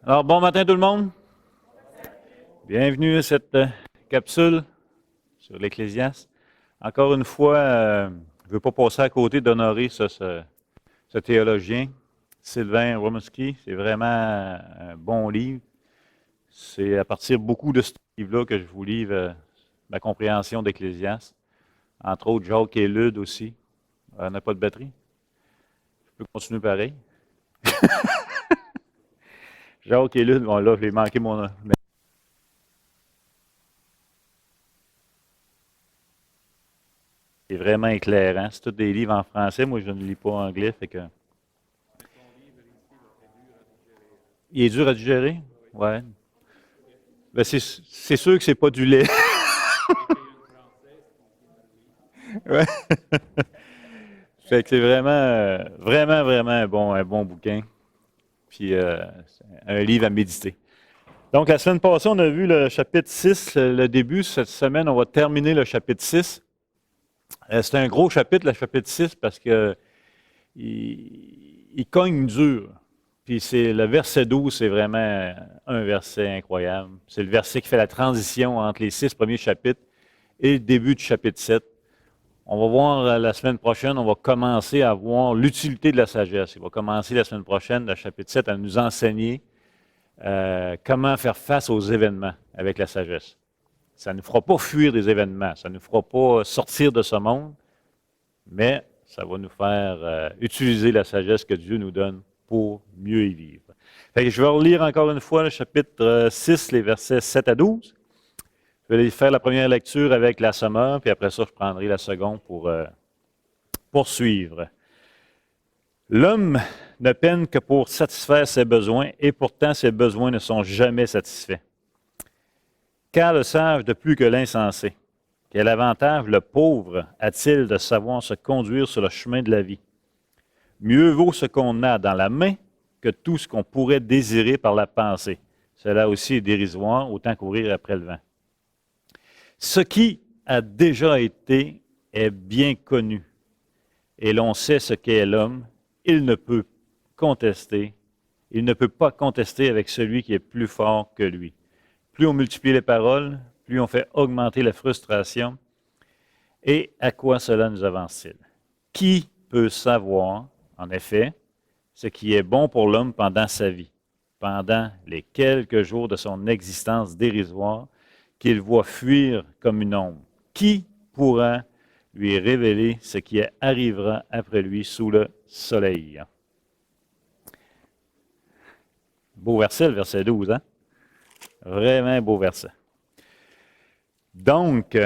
Alors, bon matin tout le monde. Bienvenue à cette capsule sur l'Ecclésiaste. Encore une fois, je ne veux pas passer à côté d'honorer ce théologien, Sylvain Romanski. C'est vraiment un bon livre. C'est à partir beaucoup de ce livre-là que je vous livre ma compréhension d'Ecclésiaste. Entre autres, Jacques et Lude aussi. On n'a pas de batterie. Je peux continuer pareil. Jacques et Lude, bon là, je l'ai manqué mon... C'est vraiment éclairant. C'est tous des livres en français. Moi, je ne lis pas anglais, fait que... Il est dur à digérer? Ouais. Ben c'est sûr que c'est pas du lait. Ouais. Fait que c'est vraiment, vraiment un bon bouquin. Puis un livre à méditer. Donc, la semaine passée, on a vu le chapitre 6, le début. Cette semaine, on va terminer le chapitre 6. C'est un gros chapitre, le chapitre 6, parce que il cogne dur. Puis c'est le verset 12, c'est vraiment un verset incroyable. C'est le verset qui fait la transition entre les 6 premiers chapitres et le début du chapitre 7. On va voir la semaine prochaine, on va commencer à voir l'utilité de la sagesse. Il va commencer la semaine prochaine, le chapitre 7, à nous enseigner comment faire face aux événements avec la sagesse. Ça ne nous fera pas fuir des événements, ça ne nous fera pas sortir de ce monde, mais ça va nous faire utiliser la sagesse que Dieu nous donne pour mieux y vivre. Fait que je vais relire encore une fois le chapitre 6, les versets 7 à 12. Je vais faire la première lecture avec la sommeur, puis après ça, je prendrai la seconde pour poursuivre. L'homme ne peine que pour satisfaire ses besoins, et pourtant ses besoins ne sont jamais satisfaits. Car le sage de plus que l'insensé? Quel avantage le pauvre a-t-il de savoir se conduire sur le chemin de la vie? Mieux vaut ce qu'on a dans la main que tout ce qu'on pourrait désirer par la pensée. Cela aussi est dérisoire, autant courir après le vent. Ce qui a déjà été est bien connu, et l'on sait ce qu'est l'homme. Il ne peut contester, il ne peut pas contester avec celui qui est plus fort que lui. Plus on multiplie les paroles, plus on fait augmenter la frustration. Et à quoi cela nous avance-t-il? Qui peut savoir, en effet, ce qui est bon pour l'homme pendant sa vie, pendant les quelques jours de son existence dérisoire qu'il voit fuir comme une ombre? Qui pourra lui révéler ce qui arrivera après lui sous le soleil? Beau verset, le verset 12, hein? Vraiment beau verset. Donc,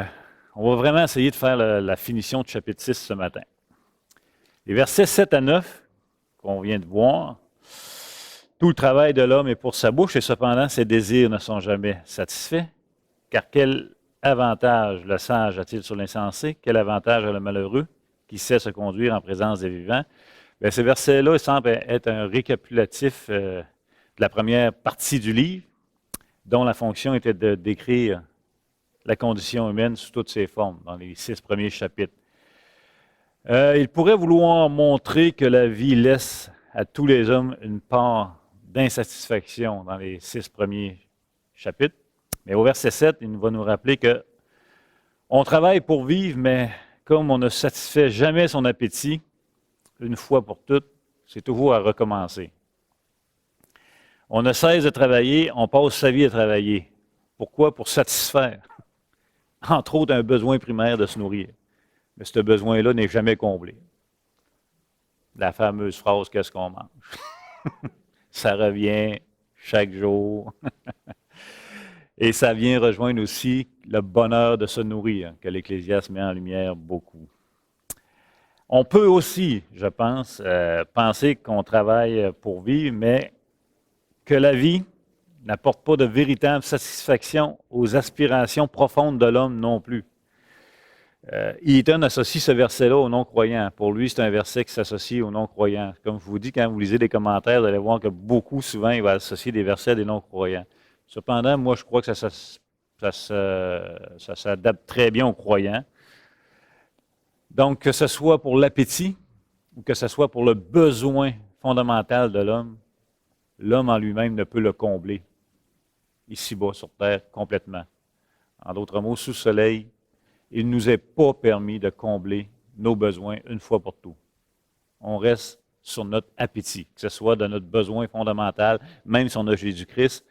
on va vraiment essayer de faire la finition du chapitre 6 ce matin. Les versets 7 à 9, qu'on vient de voir, tout le travail de l'homme est pour sa bouche, et cependant ses désirs ne sont jamais satisfaits. Car quel avantage le sage a-t-il sur l'insensé? Quel avantage a le malheureux qui sait se conduire en présence des vivants? Bien, ces versets-là semblent être un récapitulatif de la première partie du livre, dont la fonction était de décrire la condition humaine sous toutes ses formes, dans les 6 premiers chapitres. Il pourrait vouloir montrer que la vie laisse à tous les hommes une part d'insatisfaction dans les 6 premiers chapitres. Mais au verset 7, il va nous rappeler que on travaille pour vivre, mais comme on ne satisfait jamais son appétit, une fois pour toutes, c'est toujours à recommencer. On ne cesse de travailler, on passe sa vie à travailler. Pourquoi? Pour satisfaire, entre autres, un besoin primaire de se nourrir. Mais ce besoin-là n'est jamais comblé. La fameuse phrase « qu'est-ce qu'on mange ?» Ça revient chaque jour. Et ça vient rejoindre aussi le bonheur de se nourrir, que l'Ecclésiaste met en lumière beaucoup. On peut aussi, je pense, penser qu'on travaille pour vivre, mais que la vie n'apporte pas de véritable satisfaction aux aspirations profondes de l'homme non plus. Eaton associe ce verset-là aux non-croyants. Pour lui, c'est un verset qui s'associe aux non-croyants. Comme je vous dis, quand vous lisez des commentaires, vous allez voir que beaucoup, souvent, il va associer des versets à des non-croyants. Cependant, moi, je crois que ça s'adapte très bien aux croyants. Donc, que ce soit pour l'appétit ou que ce soit pour le besoin fondamental de l'homme, l'homme en lui-même ne peut le combler, ici-bas sur terre, complètement. En d'autres mots, sous le soleil, il ne nous est pas permis de combler nos besoins une fois pour tout. On reste sur notre appétit, que ce soit de notre besoin fondamental, même si on a Jésus-Christ,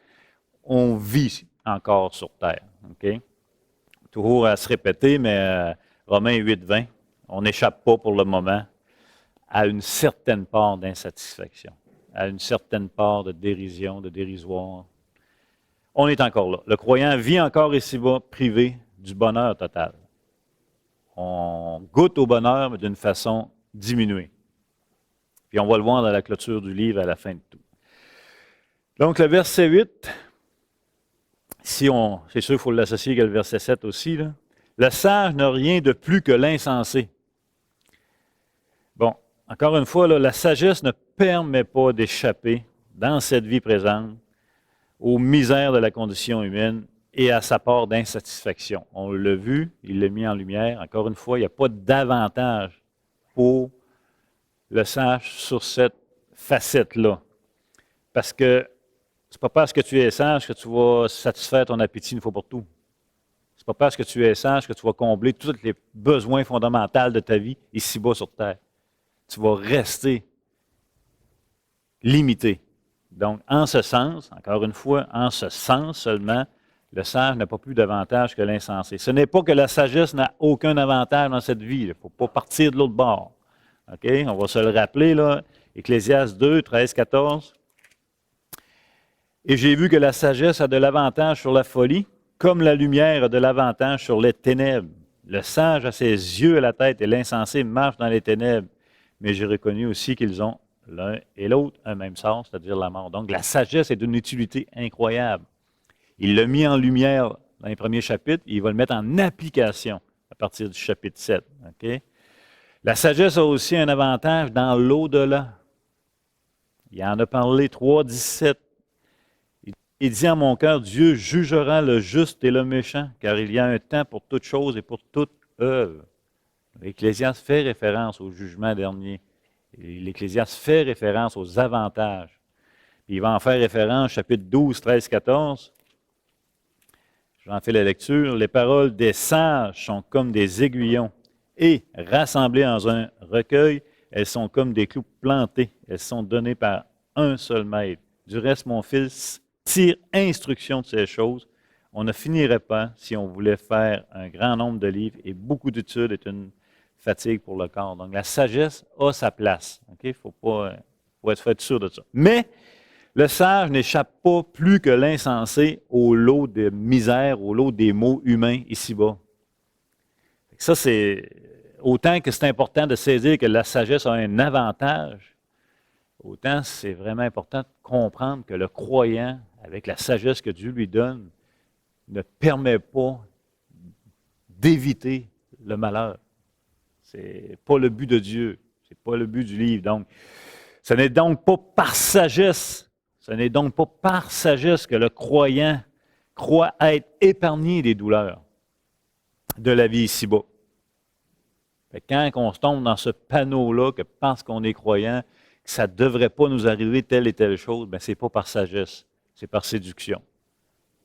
on vit encore sur terre. Okay? Toujours à se répéter, mais Romains 8, 20, on n'échappe pas pour le moment à une certaine part d'insatisfaction, à une certaine part de dérision, de dérisoire. On est encore là. Le croyant vit encore ici-bas privé du bonheur total. On goûte au bonheur, mais d'une façon diminuée. Puis on va le voir dans la clôture du livre à la fin de tout. Donc le verset 8, c'est sûr qu'il faut l'associer avec le verset 7 aussi, là. Le sage n'a rien de plus que l'insensé. Bon, encore une fois, là, la sagesse ne permet pas d'échapper dans cette vie présente aux misères de la condition humaine et à sa part d'insatisfaction. On l'a vu, il l'a mis en lumière. Encore une fois, il n'y a pas d'avantage pour le sage sur cette facette-là. Parce que c'est pas parce que tu es sage que tu vas satisfaire ton appétit une fois pour tout. C'est pas parce que tu es sage que tu vas combler tous les besoins fondamentaux de ta vie ici-bas sur terre. Tu vas rester limité. Donc, en ce sens, encore une fois, en ce sens seulement, le sage n'a pas plus d'avantage que l'insensé. Ce n'est pas que la sagesse n'a aucun avantage dans cette vie. Il ne faut pas partir de l'autre bord. OK? On va se le rappeler, là. Ecclésiaste 2, 13, 14. Et j'ai vu que la sagesse a de l'avantage sur la folie, comme la lumière a de l'avantage sur les ténèbres. Le sage a ses yeux à la tête et l'insensé marche dans les ténèbres. Mais j'ai reconnu aussi qu'ils ont l'un et l'autre un même sort, c'est-à-dire la mort. Donc la sagesse est d'une utilité incroyable. Il l'a mis en lumière dans les premiers chapitres, et il va le mettre en application à partir du chapitre 7. Okay? La sagesse a aussi un avantage dans l'au-delà. Il en a parlé 3, 17. Il dit en mon cœur, Dieu jugera le juste et le méchant, car il y a un temps pour toute chose et pour toute œuvre. L'Ecclésiaste fait référence au jugement dernier. L'Ecclésiaste fait référence aux avantages. Il va en faire référence, chapitre 12, 13, 14. J'en fais la lecture. Les paroles des sages sont comme des aiguillons, et rassemblées dans un recueil, elles sont comme des clous plantés. Elles sont données par un seul maître. Du reste, mon fils, tire instruction de ces choses. On ne finirait pas si on voulait faire un grand nombre de livres, et beaucoup d'études est une fatigue pour le corps. Donc, la sagesse a sa place. Il faut être sûr de ça. Mais le sage n'échappe pas plus que l'insensé au lot de misère, au lot des maux humains ici-bas. Ça, c'est autant que c'est important de saisir que la sagesse a un avantage, autant c'est vraiment important de comprendre que le croyant, avec la sagesse que Dieu lui donne, ne permet pas d'éviter le malheur. Ce n'est pas le but de Dieu, ce n'est pas le but du livre. Donc, ce n'est donc pas par sagesse, que le croyant croit être épargné des douleurs de la vie ici-bas. Quand on se tombe dans ce panneau-là, que parce qu'on est croyant, que ça ne devrait pas nous arriver telle et telle chose, ce n'est pas par sagesse, c'est par séduction.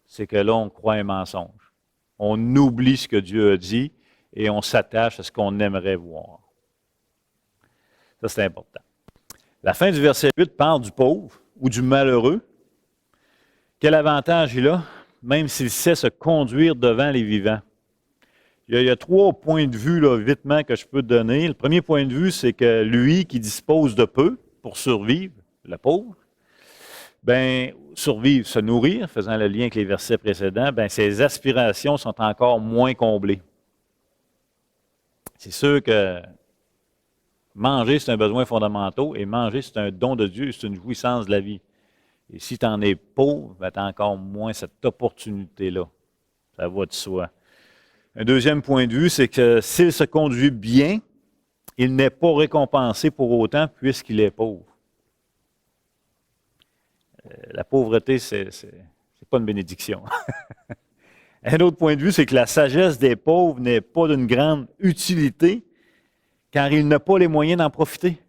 C'est que là, on croit un mensonge. On oublie ce que Dieu a dit et on s'attache à ce qu'on aimerait voir. Ça, c'est important. La fin du verset 8 parle du pauvre ou du malheureux. Quel avantage il a, même s'il sait se conduire devant les vivants? Il y a 3 points de vue, là, vitement, que je peux te donner. Le premier point de vue, c'est que lui qui dispose de peu pour survivre, le pauvre, survivre, se nourrir, faisant le lien avec les versets précédents, ses aspirations sont encore moins comblées. C'est sûr que manger, c'est un besoin fondamental, et manger, c'est un don de Dieu, c'est une jouissance de la vie. Et si tu en es pauvre, tu as encore moins cette opportunité-là. Ça va de soi. Un deuxième point de vue, c'est que s'il se conduit bien, il n'est pas récompensé pour autant puisqu'il est pauvre. La pauvreté, c'est pas une bénédiction. Un autre point de vue, c'est que la sagesse des pauvres n'est pas d'une grande utilité car il n'a pas les moyens d'en profiter.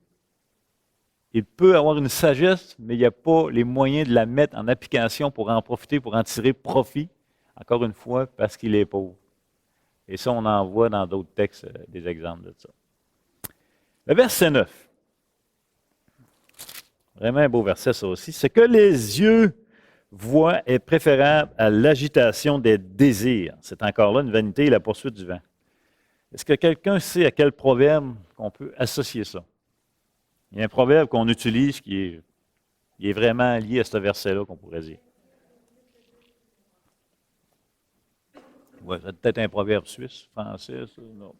Il peut avoir une sagesse, mais il n'y a pas les moyens de la mettre en application pour en profiter, pour en tirer profit, encore une fois, parce qu'il est pauvre. Et ça, on en voit dans d'autres textes des exemples de ça. Le verset 9. Vraiment un beau verset, ça aussi. Ce que les yeux voient est préférable à l'agitation des désirs. C'est encore là une vanité et la poursuite du vent. Est-ce que quelqu'un sait à quel proverbe on peut associer ça? Il y a un proverbe qu'on utilise qui est vraiment lié à ce verset-là, qu'on pourrait dire. Ouais, c'est peut-être un proverbe suisse, français, ça, non.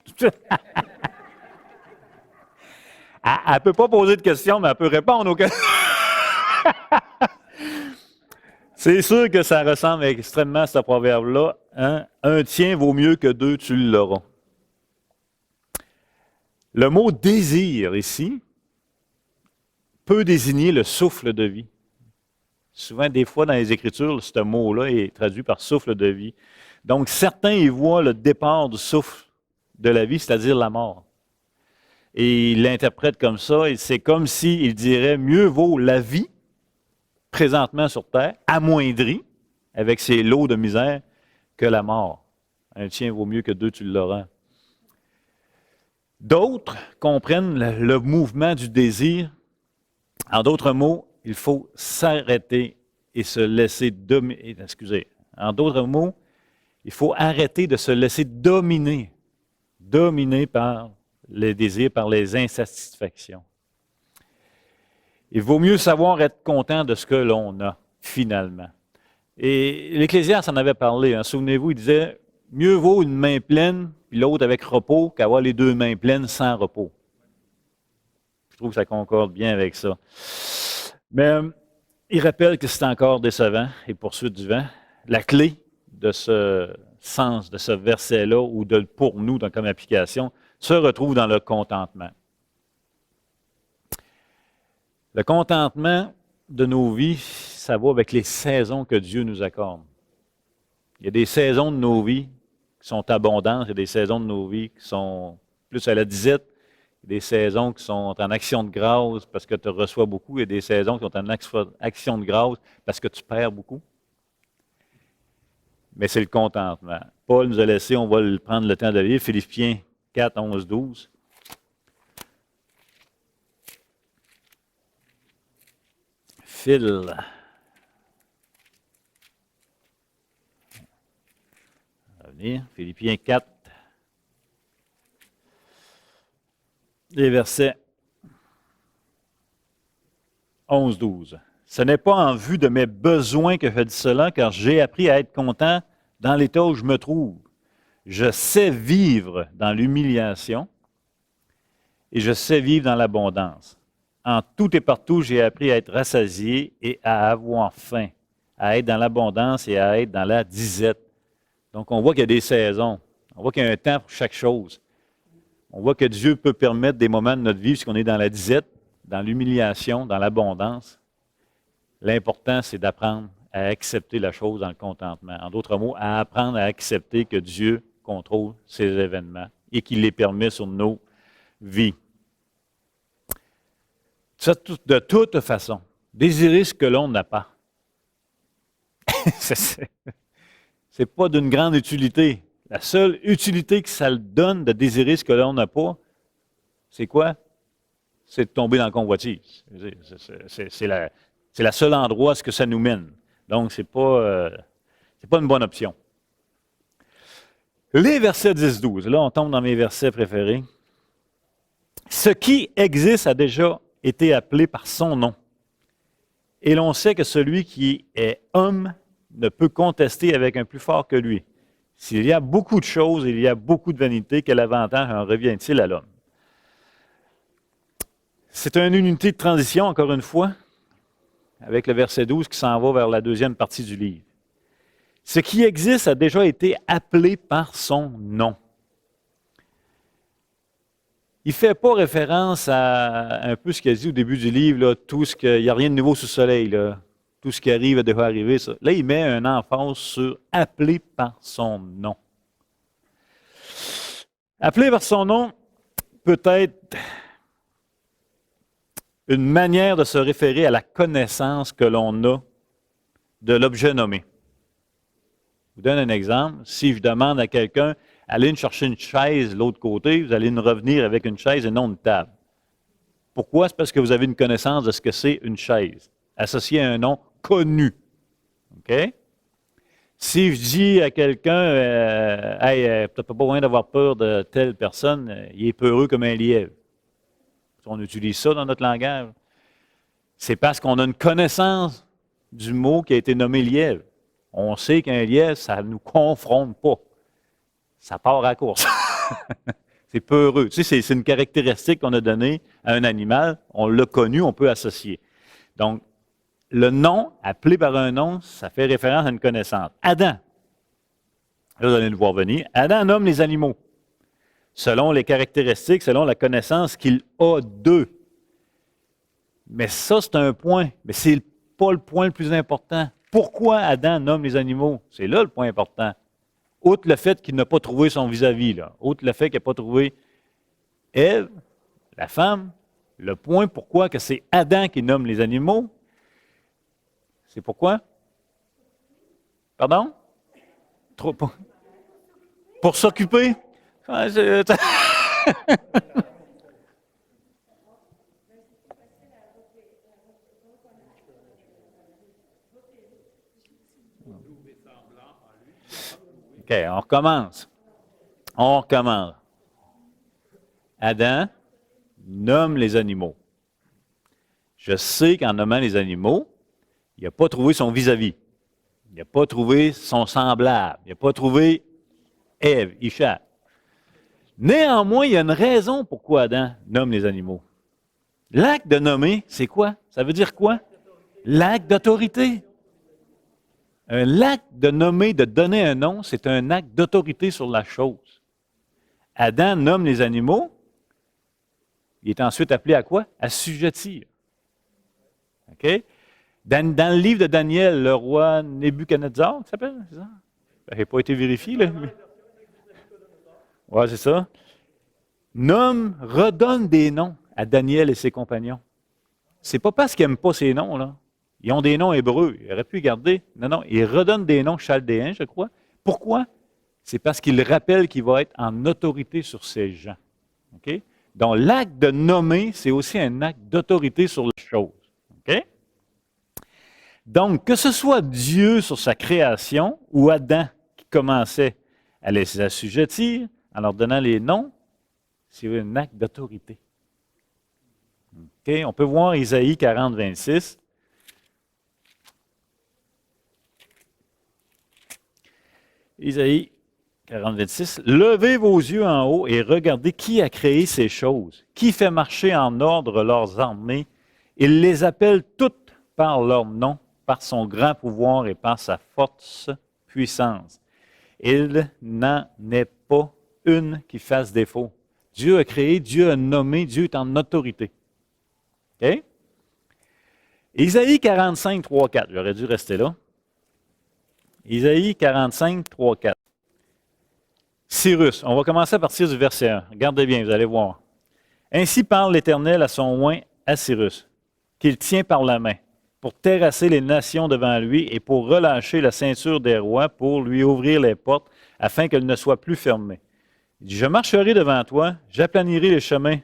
Elle ne peut pas poser de questions, mais elle peut répondre aux questions. C'est sûr que ça ressemble extrêmement à ce proverbe-là. Hein? Un tien vaut mieux que deux, tu l'auras. Le mot désir ici peut désigner le souffle de vie. Souvent, des fois, dans les Écritures, ce mot-là est traduit par souffle de vie. Donc, certains y voient le départ du souffle de la vie, c'est-à-dire la mort. Et ils l'interprètent comme ça, et c'est comme s'il dirait, mieux vaut la vie, présentement sur terre, amoindrie, avec ses lots de misère, que la mort. Un tien vaut mieux que deux, tu l'auras. D'autres comprennent le mouvement du désir. En d'autres mots, il faut s'arrêter et se laisser dominer. Excusez. En d'autres mots, il faut arrêter de se laisser dominer par les désirs, par les insatisfactions. Il vaut mieux savoir être content de ce que l'on a, finalement. Et l'Ecclésiaste en avait parlé. Hein. Souvenez-vous, il disait, mieux vaut une main pleine, puis l'autre avec repos, qu'avoir les deux mains pleines sans repos. Je trouve que ça concorde bien avec ça. Mais il rappelle que c'est encore décevant, et poursuite du vent. La clé de ce sens, de ce verset-là, ou de pour nous, comme application, se retrouve dans le contentement. Le contentement de nos vies, ça va avec les saisons que Dieu nous accorde. Il y a des saisons de nos vies qui sont abondantes, il y a des saisons de nos vies qui sont plus à la disette, il y a des saisons qui sont en action de grâce parce que tu reçois beaucoup, il y a des saisons qui sont en action de grâce parce que tu perds beaucoup. Mais c'est le contentement. Paul nous a laissé, on va prendre le temps de lire, Philippiens 4, 11, 12. Phil. Revenir. Philippiens 4. Les versets 11, 12. Ce n'est pas en vue de mes besoins que je dis cela, car j'ai appris à être content dans l'état où je me trouve. Je sais vivre dans l'humiliation et je sais vivre dans l'abondance. En tout et partout, j'ai appris à être rassasié et à avoir faim, à être dans l'abondance et à être dans la disette. Donc, on voit qu'il y a des saisons. On voit qu'il y a un temps pour chaque chose. On voit que Dieu peut permettre des moments de notre vie, puisqu'on est dans la disette, dans l'humiliation, dans l'abondance. L'important, c'est d'apprendre à accepter la chose dans le contentement. En d'autres mots, à apprendre à accepter que Dieu contrôle ces événements et qu'il les permet sur nos vies. De toute façon, désirer ce que l'on n'a pas. C'est pas d'une grande utilité. La seule utilité que ça donne de désirer ce que l'on n'a pas, c'est quoi? C'est de tomber dans la convoitise. C'est la seule endroit à ce que ça nous mène. Donc, c'est pas une bonne option. Les versets 10-12, là, on tombe dans mes versets préférés. Ce qui existe a déjà été appelé par son nom. Et l'on sait que celui qui est homme ne peut contester avec un plus fort que lui. S'il y a beaucoup de choses, il y a beaucoup de vanité, quel avantage en revient-il à l'homme? C'est une unité de transition, encore une fois, avec le verset 12 qui s'en va vers la deuxième partie du livre. Ce qui existe a déjà été appelé par son nom. Il ne fait pas référence à un peu ce qu'il a dit au début du livre, là, il n'y a rien de nouveau sous le soleil, là, tout ce qui arrive a déjà arrivé. Ça. Là, il met un emphase sur appelé par son nom. Appelé par son nom peut être une manière de se référer à la connaissance que l'on a de l'objet nommé. Je vous donne un exemple. Si je demande à quelqu'un, allez me chercher une chaise de l'autre côté, vous allez nous revenir avec une chaise et non une table. Pourquoi? C'est parce que vous avez une connaissance de ce que c'est une chaise, associée à un nom connu. OK? Si je dis à quelqu'un, hey, tu n'as pas besoin d'avoir peur de telle personne, il est peureux comme un lièvre. On utilise ça dans notre langage. C'est parce qu'on a une connaissance du mot qui a été nommé lièvre. On sait qu'un lièvre, ça ne nous confronte pas. Ça part à la course. C'est peureux. Tu sais, c'est une caractéristique qu'on a donnée à un animal. On l'a connu, on peut associer. Donc, le nom, appelé par un nom, ça fait référence à une connaissance. Adam. Là, vous allez le voir venir. Adam nomme les animaux selon les caractéristiques, selon la connaissance qu'il a d'eux. Mais ça, c'est un point. Mais ce n'est pas le point le plus important. Pourquoi Adam nomme les animaux? C'est là le point important. Outre le fait qu'il n'a pas trouvé son vis-à-vis, là. Outre le fait qu'il n'a pas trouvé Ève, la femme, le point pourquoi que c'est Adam qui nomme les animaux, c'est pourquoi? Pardon? Pour s'occuper? OK, on recommence. On recommence. Adam nomme les animaux. Je sais qu'en nommant les animaux, il n'a pas trouvé son vis-à-vis. Il n'a pas trouvé son semblable. Il n'a pas trouvé Ève, Isha. Néanmoins, il y a une raison pourquoi Adam nomme les animaux. L'acte de nommer, c'est quoi? Ça veut dire quoi? L'acte d'autorité. L'acte de nommer, de donner un nom, c'est un acte d'autorité sur la chose. Adam nomme les animaux. Il est ensuite appelé à quoi? Assujettir. OK? Dans le livre de Daniel, le roi Nebuchadnezzar, ça s'appelle? Ça n'a pas été vérifié, là. Oui, c'est ça. Redonne des noms à Daniel et ses compagnons. C'est pas parce qu'ils n'aiment pas ces noms, là. Ils ont des noms hébreux. Ils auraient pu les garder. Non, ils redonnent des noms chaldéens, je crois. Pourquoi? C'est parce qu'ils rappellent qu'il va être en autorité sur ces gens. OK? Donc, l'acte de nommer, c'est aussi un acte d'autorité sur les choses. OK? Donc, que ce soit Dieu sur sa création ou Adam qui commençait à les assujettir en leur donnant les noms, c'est un acte d'autorité. OK? On peut voir Isaïe 40, 26. Isaïe 40, 26. Levez vos yeux en haut et regardez qui a créé ces choses, qui fait marcher en ordre leurs armées. Il les appelle toutes par leur nom, par son grand pouvoir et par sa forte puissance. Il n'en est pas une qui fasse défaut. Dieu a créé, Dieu a nommé, Dieu est en autorité. OK? Isaïe 45, 3, 4. J'aurais dû rester là. Isaïe 45, 3, 4. Cyrus, on va commencer à partir du verset 1. Regardez bien, vous allez voir. Ainsi parle l'Éternel à son oint, à Cyrus, qu'il tient par la main, pour terrasser les nations devant lui et pour relâcher la ceinture des rois, pour lui ouvrir les portes, afin qu'elles ne soient plus fermées. Il dit, je marcherai devant toi, j'aplanirai les chemins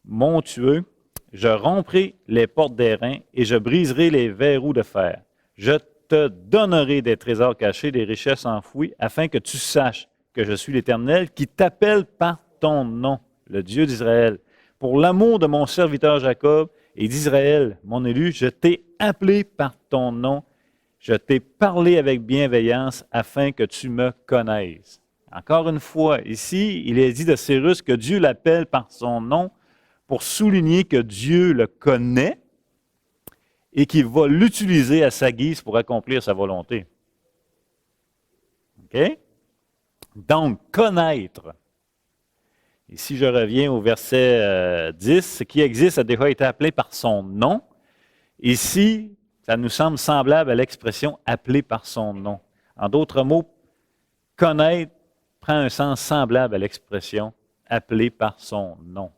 montueux, je romprai les portes d'airain et je briserai les verrous de fer. Je te donnerai des trésors cachés, des richesses enfouies, afin que tu saches que je suis l'Éternel qui t'appelle par ton nom, le Dieu d'Israël. Pour l'amour de mon serviteur Jacob et d'Israël, mon élu, je t'ai appelé par ton nom, je t'ai parlé avec bienveillance afin que tu me connaisses. Encore une fois, ici, il est dit de Cyrus que Dieu l'appelle par son nom pour souligner que Dieu le connaît et qu'il va l'utiliser à sa guise pour accomplir sa volonté. OK? Donc, connaître. Et si je reviens au verset 10, ce qui existe a déjà été appelé par son nom. Ici, ça nous semble semblable à l'expression appelé par son nom. En d'autres mots, connaître prend un sens semblable à l'expression appelé par son nom.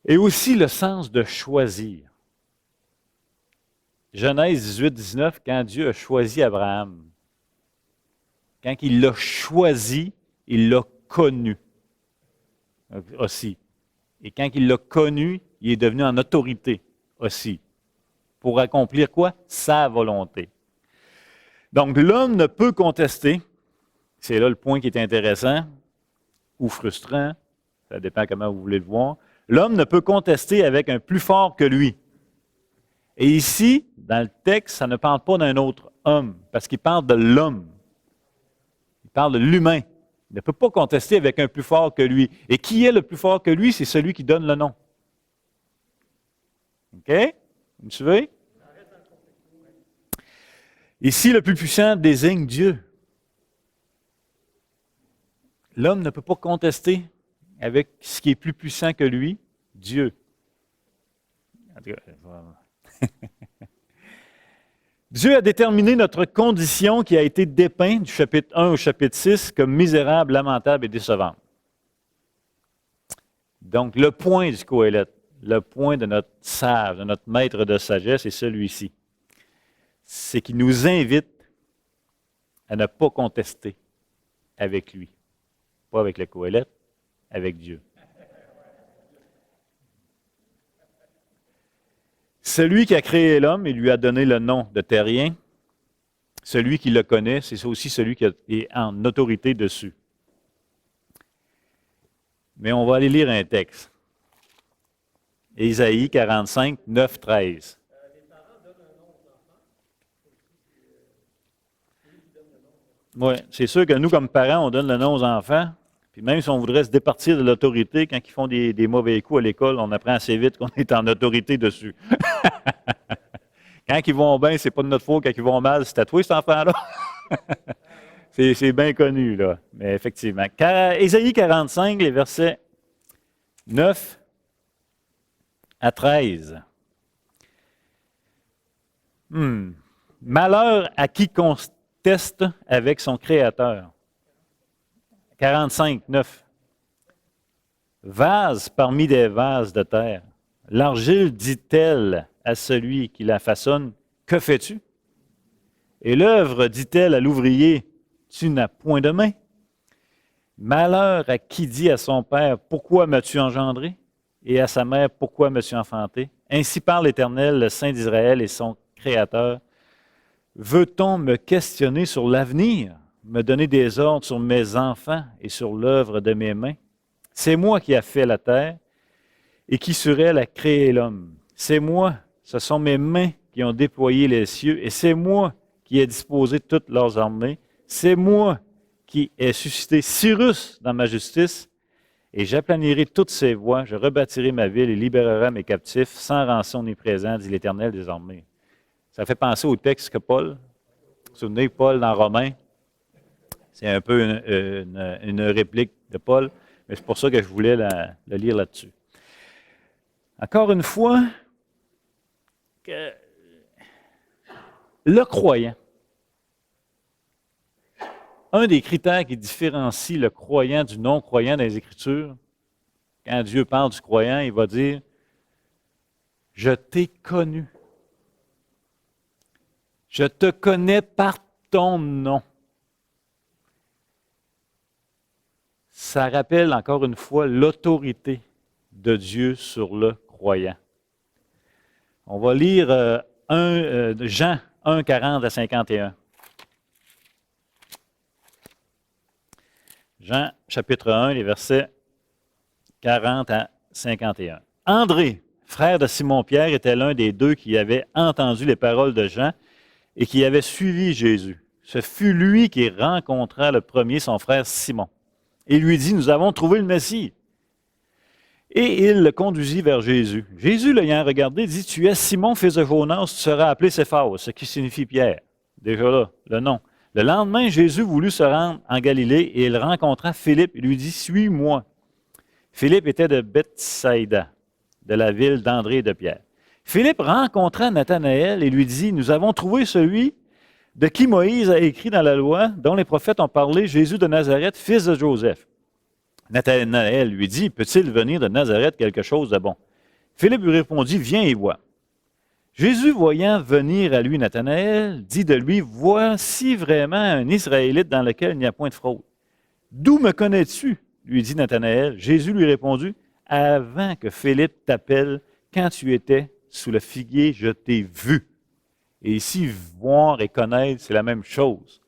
Et aussi le sens de choisir. Genèse 18, 19, quand Dieu a choisi Abraham, quand il l'a choisi, il l'a connu aussi. Et quand il l'a connu, il est devenu en autorité aussi. Pour accomplir quoi? Sa volonté. Donc, l'homme ne peut contester, c'est là le point qui est intéressant, ou frustrant, ça dépend comment vous voulez le voir. L'homme ne peut contester avec un plus fort que lui. Et ici, dans le texte, ça ne parle pas d'un autre homme, parce qu'il parle de l'homme. Il parle de l'humain. Il ne peut pas contester avec un plus fort que lui. Et qui est le plus fort que lui? C'est celui qui donne le nom. OK? Vous me suivez? Ici, le plus puissant désigne Dieu. L'homme ne peut pas contester avec ce qui est plus puissant que lui, Dieu. En tout cas, Dieu a déterminé notre condition qui a été dépeinte du chapitre 1 au chapitre 6 comme misérable, lamentable et décevante. Donc, le point du Qoéleth, le point de notre sage, de notre maître de sagesse est celui-ci. C'est qu'il nous invite à ne pas contester avec lui. Pas avec le Qoéleth, avec Dieu. Celui qui a créé l'homme et lui a donné le nom de terrien, celui qui le connaît, c'est aussi celui qui est en autorité dessus. Mais on va aller lire un texte. Ésaïe 45, 9, 13. Oui, c'est sûr que nous, comme parents, on donne le nom aux enfants. Puis même si on voudrait se départir de l'autorité, quand ils font des mauvais coups à l'école, on apprend assez vite qu'on est en autorité dessus. Quand ils vont bien, c'est pas de notre faute. Quand ils vont mal, c'est à toi, cet enfant-là. C'est bien connu, là. Mais effectivement. Ésaïe 45, les versets 9 à 13. Malheur à qui conteste avec son Créateur. 45, 9. Vase parmi des vases de terre. L'argile dit-elle à celui qui la façonne, que fais-tu? Et l'œuvre dit-elle à l'ouvrier, tu n'as point de main. Malheur à qui dit à son père, pourquoi m'as-tu engendré? Et à sa mère, pourquoi m'as-tu enfanté? Ainsi parle l'Éternel, le Saint d'Israël et son Créateur. Veut-on me questionner sur l'avenir, me donner des ordres sur mes enfants et sur l'œuvre de mes mains? C'est moi qui ai fait la terre et qui sur elle a créé l'homme. C'est moi, ce sont mes mains qui ont déployé les cieux et c'est moi qui ai disposé toutes leurs armées. C'est moi qui ai suscité Cyrus dans ma justice et j'aplanirai toutes ses voies, je rebâtirai ma ville et libérerai mes captifs sans rançon ni présent, dit l'Éternel des armées. Ça fait penser au texte que Paul, vous vous souvenez, Paul dans Romains, c'est un peu une réplique de Paul, mais c'est pour ça que je voulais le lire là-dessus. Encore une fois, le croyant, un des critères qui différencie le croyant du non-croyant dans les Écritures, quand Dieu parle du croyant, il va dire « Je t'ai connu. Je te connais par ton nom. » Ça rappelle encore une fois l'autorité de Dieu sur le croyant. On va lire Jean 1, 40 à 51. Jean, chapitre 1, les versets 40 à 51. André, frère de Simon-Pierre, était l'un des deux qui avait entendu les paroles de Jean et qui avait suivi Jésus. Ce fut lui qui rencontra le premier son frère Simon. Et lui dit, « Nous avons trouvé le Messie. » Et il le conduisit vers Jésus. Jésus, l'ayant regardé, dit, « Tu es Simon, fils de Jonas, tu seras appelé Céphas, ce qui signifie Pierre. » Déjà là, le nom. Le lendemain, Jésus voulut se rendre en Galilée et il rencontra Philippe et lui dit, « Suis-moi. » Philippe était de Bethsaïda, de la ville d'André et de Pierre. Philippe rencontra Nathanaël et lui dit, « Nous avons trouvé celui de qui Moïse a écrit dans la loi, dont les prophètes ont parlé, Jésus de Nazareth, fils de Joseph. » Nathanaël lui dit, « Peut-il venir de Nazareth quelque chose de bon? » Philippe lui répondit, viens et vois. Jésus, voyant venir à lui Nathanaël, dit de lui, voici vraiment un Israélite dans lequel il n'y a point de fraude. D'où me connais-tu? Lui dit Nathanaël. Jésus lui répondit, avant que Philippe t'appelle, quand tu étais sous le figuier, je t'ai vu. Et ici, voir et connaître, c'est la même chose.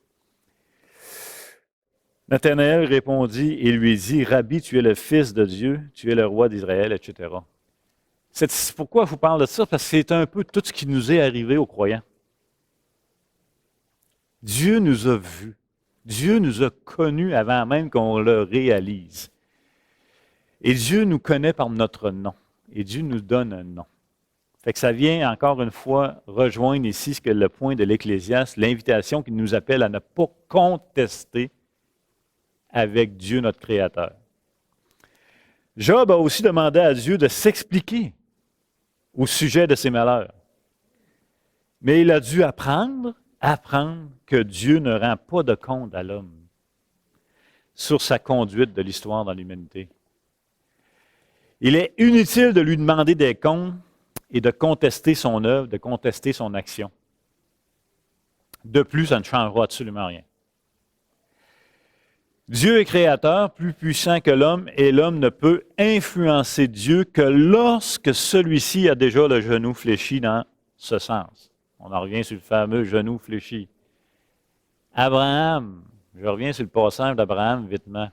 Nathanaël répondit et lui dit, Rabbi, tu es le Fils de Dieu, tu es le roi d'Israël, etc. C'est pourquoi je vous parle de ça, parce que c'est un peu tout ce qui nous est arrivé aux croyants. Dieu nous a vus. Dieu nous a connus avant même qu'on le réalise. Et Dieu nous connaît par notre nom. Et Dieu nous donne un nom. Fait que ça vient encore une fois rejoindre ici ce que le point de l'Ecclésiaste, l'invitation qui nous appelle à ne pas contester avec Dieu notre Créateur. Job a aussi demandé à Dieu de s'expliquer au sujet de ses malheurs. Mais il a dû apprendre que Dieu ne rend pas de compte à l'homme sur sa conduite de l'histoire dans l'humanité. Il est inutile de lui demander des comptes et de contester son œuvre, de contester son action. De plus, ça ne changera absolument rien. Dieu est créateur, plus puissant que l'homme, et l'homme ne peut influencer Dieu que lorsque celui-ci a déjà le genou fléchi dans ce sens. On en revient sur le fameux genou fléchi. Abraham, je reviens sur le passage d'Abraham vitement.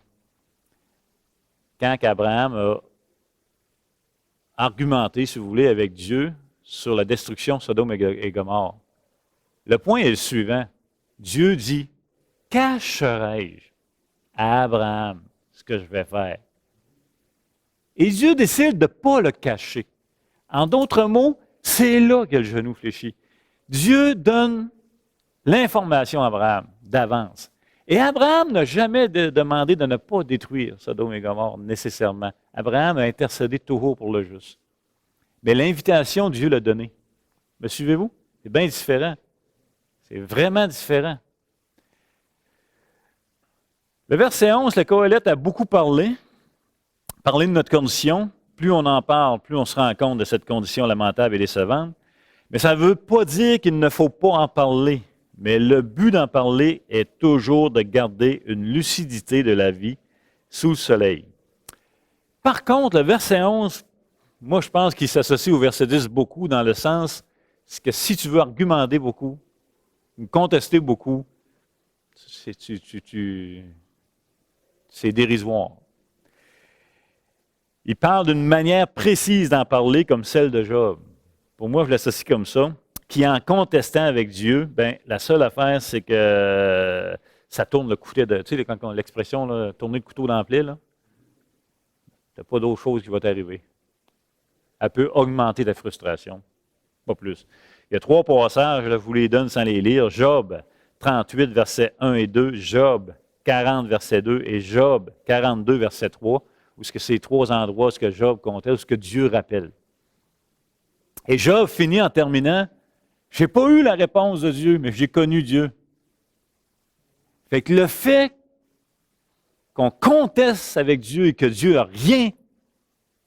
Quand Abraham a argumenté, si vous voulez, avec Dieu sur la destruction de Sodome et Gomorrhe, le point est le suivant. Dieu dit, cacherai-je à Abraham ce que je vais faire? Et Dieu décide de ne pas le cacher. En d'autres mots, c'est là qu'il y a le genou fléchi. Dieu donne l'information à Abraham d'avance. Et Abraham n'a jamais demandé de ne pas détruire Sodome et Gomorrhe nécessairement. Abraham a intercédé toujours pour le juste. Mais l'invitation, Dieu l'a donnée. Me suivez-vous? C'est bien différent. C'est vraiment différent. Le verset 11, le Qoélète a beaucoup parlé de notre condition. Plus on en parle, plus on se rend compte de cette condition lamentable et décevante. Mais ça ne veut pas dire qu'il ne faut pas en parler. Mais le but d'en parler est toujours de garder une lucidité de la vie sous le soleil. Par contre, le verset 11, moi je pense qu'il s'associe au verset 10 beaucoup dans le sens que si tu veux argumenter beaucoup, contester beaucoup, c'est dérisoire. Il parle d'une manière précise d'en parler comme celle de Job. Pour moi, je l'associe comme ça, qui en contestant avec Dieu, ben, la seule affaire, c'est que ça tourne le couteau de... Tu sais, quand l'expression, là, tourner le couteau dans la plaie, là, tu n'as pas d'autre chose qui va t'arriver. Elle peut augmenter ta frustration, pas plus. Il y a 3 passages, je vous les donne sans les lire. Job 38, versets 1 et 2, Job 40, verset 2 et Job 42, verset 3, où ce que c'est 3 endroits, ce que Job comptait, où ce que Dieu rappelle. Et Job finit en terminant, je n'ai pas eu la réponse de Dieu, mais j'ai connu Dieu. Fait que le fait qu'on conteste avec Dieu et que Dieu n'a rien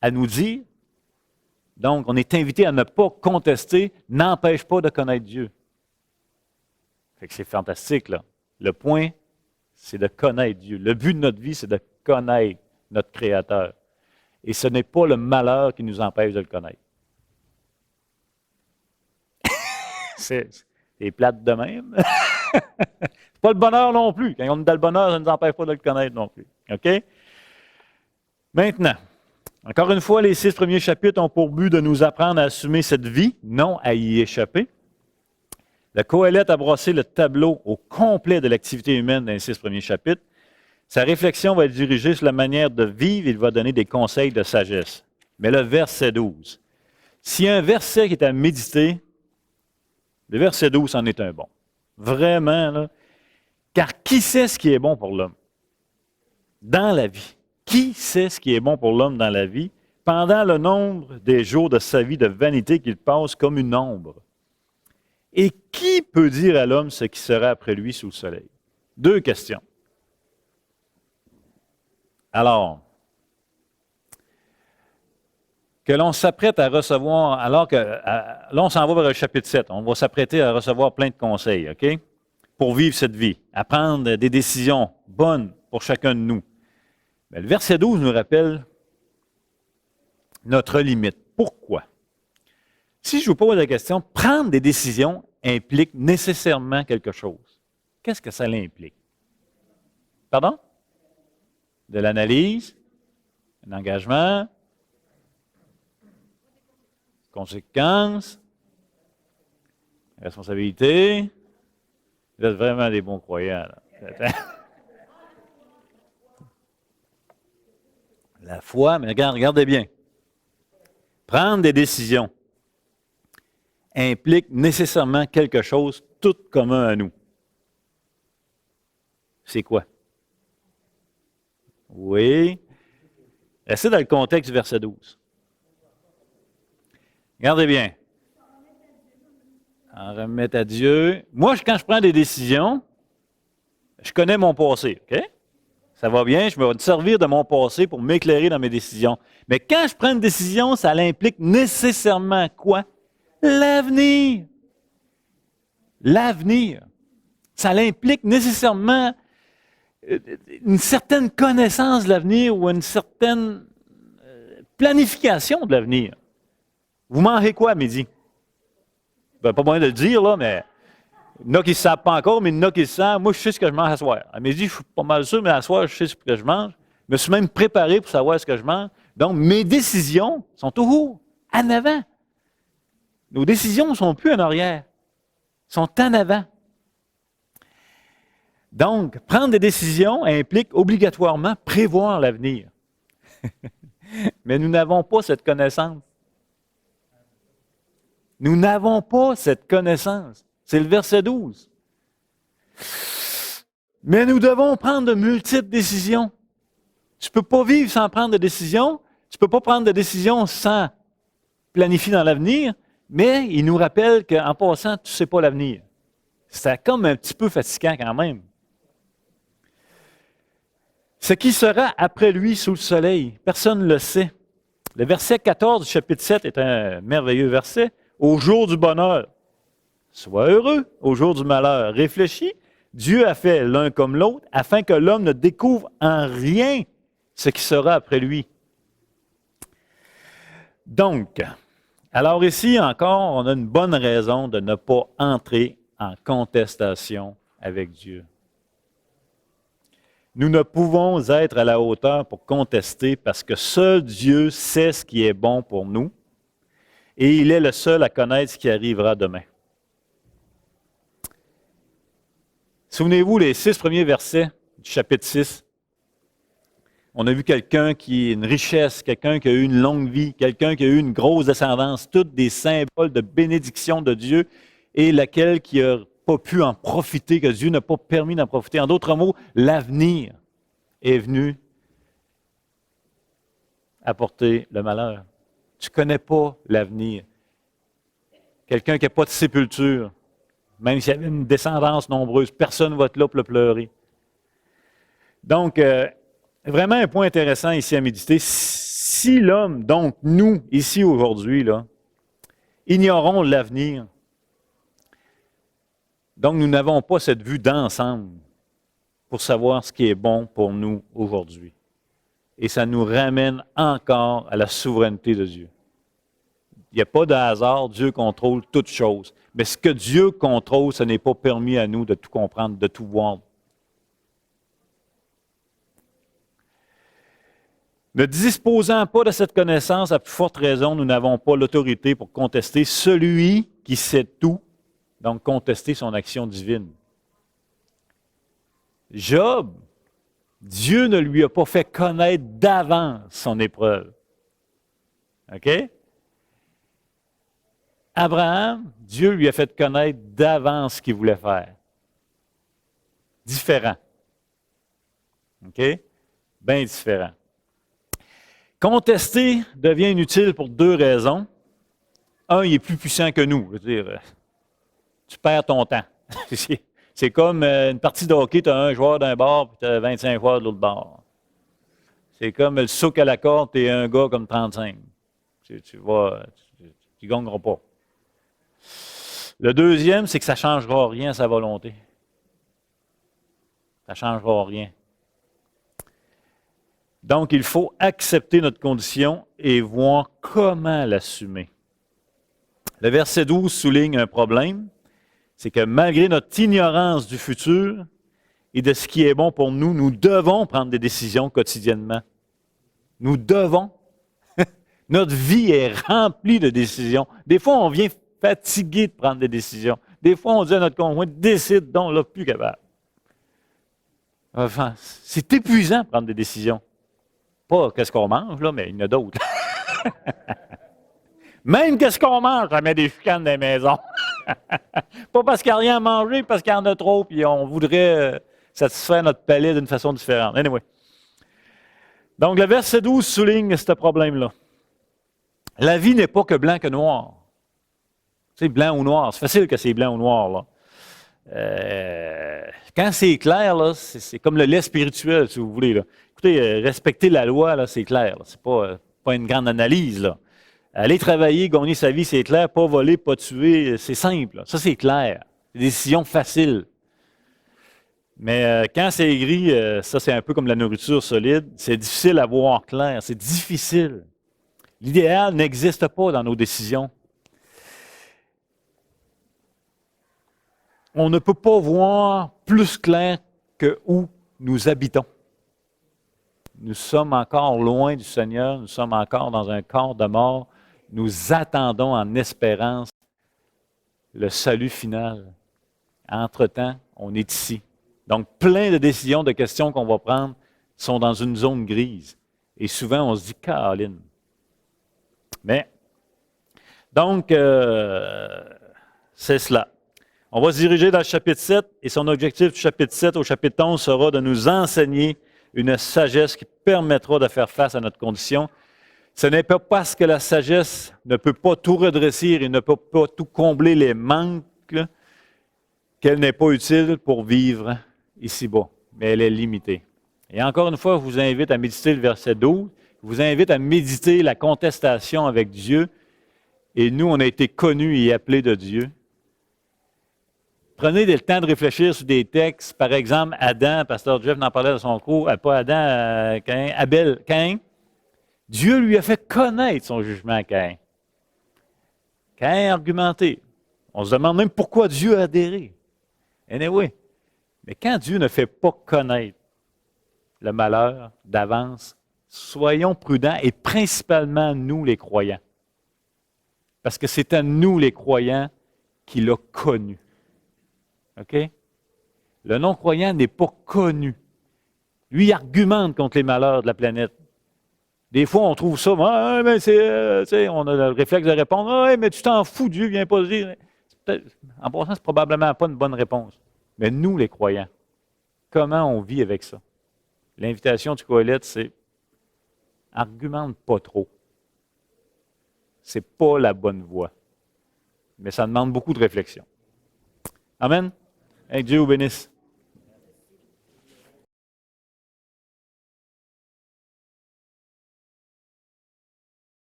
à nous dire, donc on est invité à ne pas contester, n'empêche pas de connaître Dieu. Fait que c'est fantastique, là. Le point, c'est de connaître Dieu. Le but de notre vie, c'est de connaître notre Créateur. Et ce n'est pas le malheur qui nous empêche de le connaître. C'est plate de même. C'est pas le bonheur non plus. Quand on est dans le bonheur, ça ne nous empêche pas de le connaître non plus. OK? Maintenant, encore une fois, les 6 premiers chapitres ont pour but de nous apprendre à assumer cette vie, non à y échapper. Le Qoélète a brossé le tableau au complet de l'activité humaine dans les 6 premiers chapitres. Sa réflexion va être dirigée sur la manière de vivre. Il va donner des conseils de sagesse. Mais le verset 12. S'il y a un verset qui est à méditer, le verset 12 en est un bon. Vraiment, là. Car qui sait ce qui est bon pour l'homme dans la vie? Qui sait ce qui est bon pour l'homme dans la vie pendant le nombre des jours de sa vie de vanité qu'il passe comme une ombre? Et qui peut dire à l'homme ce qui sera après lui sous le soleil? 2 questions. Alors, que l'on s'apprête à recevoir, alors que là, on s'en va vers le chapitre 7. On va s'apprêter à recevoir plein de conseils, OK? Pour vivre cette vie, à prendre des décisions bonnes pour chacun de nous. Mais le verset 12 nous rappelle notre limite. Pourquoi? Si je vous pose la question, prendre des décisions implique nécessairement quelque chose. Qu'est-ce que ça l'implique? Pardon? De l'analyse, un engagement, conséquences, responsabilité. Vous êtes vraiment des bons croyants, là. La foi, mais regardez bien. Prendre des décisions implique nécessairement quelque chose tout commun à nous. C'est quoi? Oui. Restez dans le contexte du verset 12. Regardez bien. En remettre à Dieu. Moi, quand je prends des décisions, je connais mon passé, OK? Ça va bien, je vais me servir de mon passé pour m'éclairer dans mes décisions. Mais quand je prends une décision, ça implique nécessairement quoi? L'avenir. L'avenir. Ça implique nécessairement une certaine connaissance de l'avenir ou une certaine planification de l'avenir. Vous mangez quoi à midi? Ben, pas moyen de le dire, là, mais il y en a qui ne savent pas encore, mais il y en a qui le savent. Moi, je sais ce que je mange à soir. À midi, je suis pas mal sûr, mais à soir, je sais ce que je mange. Je me suis même préparé pour savoir ce que je mange. Donc, mes décisions sont toujours en avant. Nos décisions ne sont plus en arrière. Elles sont en avant. Donc, prendre des décisions implique obligatoirement prévoir l'avenir. Mais nous n'avons pas cette connaissance. Nous n'avons pas cette connaissance. C'est le verset 12. Mais nous devons prendre de multiples décisions. Tu ne peux pas vivre sans prendre de décisions. Tu ne peux pas prendre de décisions sans planifier dans l'avenir. Mais il nous rappelle qu'en passant, tu ne sais pas l'avenir. C'est comme un petit peu fatigant quand même. Ce qui sera après lui sous le soleil, personne ne le sait. Le verset 14 du chapitre 7 est un merveilleux verset. Au jour du bonheur, sois heureux. Au jour du malheur, réfléchis. Dieu a fait l'un comme l'autre afin que l'homme ne découvre en rien ce qui sera après lui. Donc, alors ici encore, on a une bonne raison de ne pas entrer en contestation avec Dieu. Nous ne pouvons être à la hauteur pour contester parce que seul Dieu sait ce qui est bon pour nous et il est le seul à connaître ce qui arrivera demain. Souvenez-vous, les 6 premiers versets du chapitre 6. On a vu quelqu'un qui a une richesse, quelqu'un qui a eu une longue vie, quelqu'un qui a eu une grosse descendance, toutes des symboles de bénédiction de Dieu et laquelle qui n'a pas pu en profiter, que Dieu n'a pas permis d'en profiter. En d'autres mots, l'avenir est venu apporter le malheur. Tu ne connais pas l'avenir. Quelqu'un qui n'a pas de sépulture, même s'il y avait une descendance nombreuse, personne ne va être là pour le pleurer. Donc, vraiment un point intéressant ici à méditer. Si l'homme, donc nous, ici aujourd'hui, là, ignorons l'avenir, donc nous n'avons pas cette vue d'ensemble pour savoir ce qui est bon pour nous aujourd'hui. Et ça nous ramène encore à la souveraineté de Dieu. Il n'y a pas de hasard, Dieu contrôle toutes choses. Mais ce que Dieu contrôle, ce n'est pas permis à nous de tout comprendre, de tout voir. Ne disposant pas de cette connaissance, à plus forte raison, nous n'avons pas l'autorité pour contester celui qui sait tout, donc contester son action divine. Job, Dieu ne lui a pas fait connaître d'avance son épreuve. OK? Abraham, Dieu lui a fait connaître d'avance ce qu'il voulait faire. Différent. OK? Bien différent. Contester devient inutile pour 2 raisons. Un, il est plus puissant que nous. Je veux dire, tu perds ton temps. C'est comme une partie de hockey, tu as un joueur d'un bord et tu as 25 joueurs de l'autre bord. C'est comme le souk à la corde et un gars comme 35. Tu ne gagneras pas. Le deuxième, c'est que ça ne changera rien à sa volonté. Ça ne changera rien. Donc, il faut accepter notre condition et voir comment l'assumer. Le verset 12 souligne un problème, c'est que malgré notre ignorance du futur et de ce qui est bon pour nous, nous devons prendre des décisions quotidiennement. Nous devons. Notre vie est remplie de décisions. Des fois, on vient fatigué de prendre des décisions. Des fois, on dit à notre conjoint, décide donc, là, plus capable. Enfin, c'est épuisant de prendre des décisions. Pas qu'est-ce qu'on mange, là, mais il y en a d'autres. Même qu'est-ce qu'on mange, ça met des chicanes dans les maisons. Pas parce qu'il n'y a rien à manger, parce qu'il y en a trop, puis on voudrait satisfaire notre palais d'une façon différente. Anyway. Donc, le verset 12 souligne ce problème-là. La vie n'est pas que blanc que noir. Tu sais, blanc ou noir. C'est facile que c'est blanc ou noir, là. Quand c'est clair, là, c'est comme le lait spirituel, si vous voulez. Là. Écoutez, respecter la loi, là, c'est clair. Ce n'est pas une grande analyse. Là. Aller travailler, gagner sa vie, c'est clair. Pas voler, pas tuer, c'est simple. Là. Ça, c'est clair. C'est des décisions faciles. Mais quand c'est gris, ça, c'est un peu comme la nourriture solide. C'est difficile à voir clair. C'est difficile. L'idéal n'existe pas dans nos décisions. On ne peut pas voir plus clair que où nous habitons. Nous sommes encore loin du Seigneur, nous sommes encore dans un corps de mort. Nous attendons en espérance le salut final. Entre-temps, on est ici. Donc, plein de décisions, de questions qu'on va prendre sont dans une zone grise. Et souvent, on se dit, Caroline. Mais, donc, c'est cela. On va se diriger dans le chapitre 7 et son objectif du chapitre 7 au chapitre 11 sera de nous enseigner une sagesse qui permettra de faire face à notre condition. Ce n'est pas parce que la sagesse ne peut pas tout redresser et ne peut pas tout combler les manques qu'elle n'est pas utile pour vivre ici-bas, mais elle est limitée. Et encore une fois, je vous invite à méditer le verset 12, je vous invite à méditer la contestation avec Dieu. Et nous, on a été connus et appelés de Dieu. Prenez le temps de réfléchir sur des textes. Par exemple, Adam, pasteur Jeff en parlait dans son cours, pas Adam, Caïn, Abel, Caïn. Dieu lui a fait connaître son jugement à Caïn. Caïn a argumenté. On se demande même pourquoi Dieu a adhéré. Anyway. Mais quand Dieu ne fait pas connaître le malheur d'avance, soyons prudents et principalement nous les croyants. Parce que c'est à nous les croyants qu'il a connu. OK? Le non-croyant n'est pas connu. Lui, il argumente contre les malheurs de la planète. Des fois, on trouve ça, ah, mais on a le réflexe de répondre, ah, mais tu t'en fous, Dieu vient pas le dire. En passant, c'est probablement pas une bonne réponse. Mais nous, les croyants, comment on vit avec ça? L'invitation du Coëlette, c'est argumente pas trop. C'est pas la bonne voie. Mais ça demande beaucoup de réflexion. Amen. Et Dieu vous bénisse.